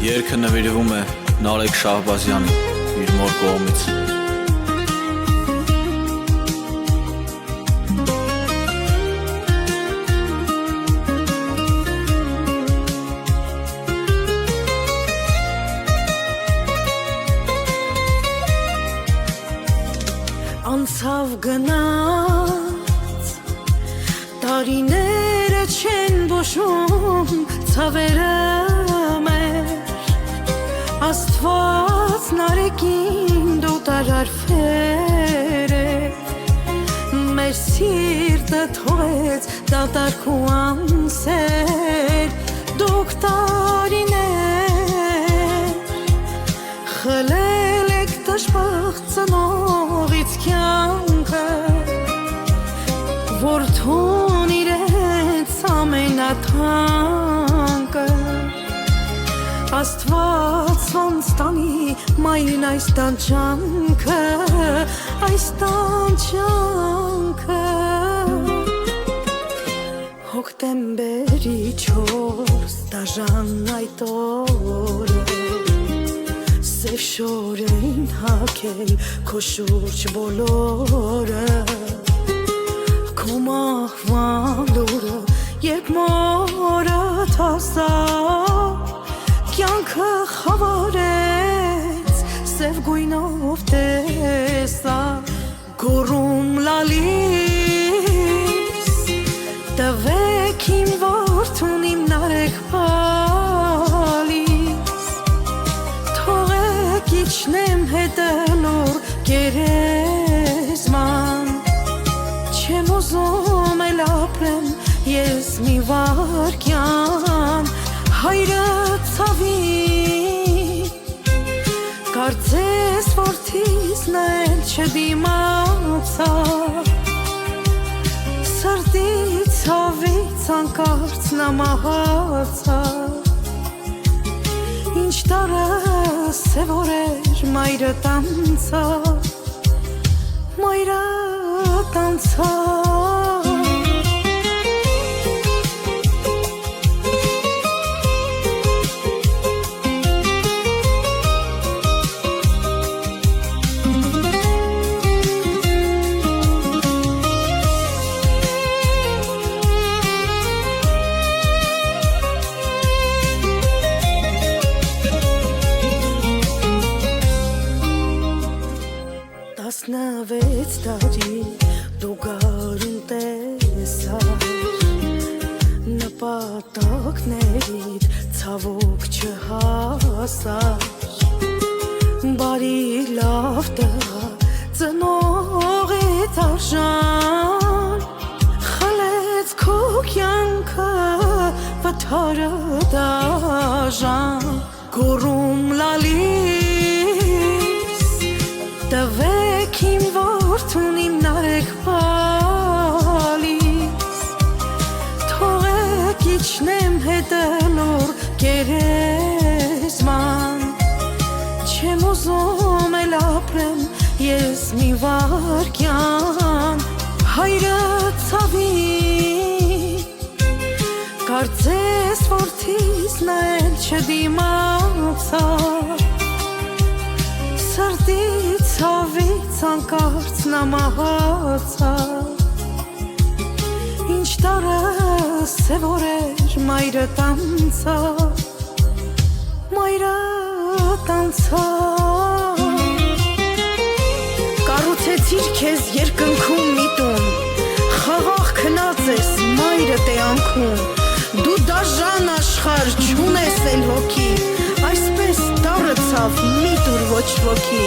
Երգը նվիրվում է Նարեկ Շահբազյանին իր մոր կողմից։ Անցավ գնաց տարիները չեն բոշում ցավերը մեր Աստված նարեկին դու տարարֆեր մեր սիրտը թողեց դատարկ ու անսեր դուք տարիներ խլել եք դժբախտ ծնողից կյանքը որդուն իրենց ամենաթանկը Աստված ոնց տանի մայրն այս տանջանքը Հոկտեմբերի 4 դաժան այդ օրը Սև շոր էին հագել քո շուրջ բոլորը Քո մահվան լուրը երբ մորդ հասավ Կյանքը խավարեց սև գույնով տեսա Գոռում լալիս տվեք իմ որդուն իմ նարեկ պալիս Թողեք իջնեմ հետելուր գերեզման Չեմ ուզում էլ ապրեմ ես մի վարկյան Հայրը ցավի Կարծես որդիսն էլ չդիմացավ Սրտի ցավից անկարծ նա մահացավ Ինչ տարս սև օրեր մայրդ անցավ Մայրդ անցավ Տասնվեց տարի դու գարուն տեսար Նպատակներիդ ցավոք չհասար Բարի լավ տղա ծնողիդ արժան Խլեց քո կյանքը վթարը դաժան Գոռում լալիս տվեք իմ որդուն իմ նարեկ պալիս Թողեք իջնեմ հետելուր գերեզման Չեմ ուզում էլ ապրեմ ես մի վարկյան Հայրը ցավի Կարծես որդիսն էլ չդիմացավ Սրտի ցավից անկարծ նա մահացավ Ինչ տարս սև օրեր մայրդ անցավ Մայրդ անցավ Կառուցեցիր քեզ երկնքում մի տուն Խաղաղ քնած ես մայրդ է անքում Դու դաժան աշխարհ չունես էլ հոգի Այսպես դառը ցավ մի տուր ոչ ոքի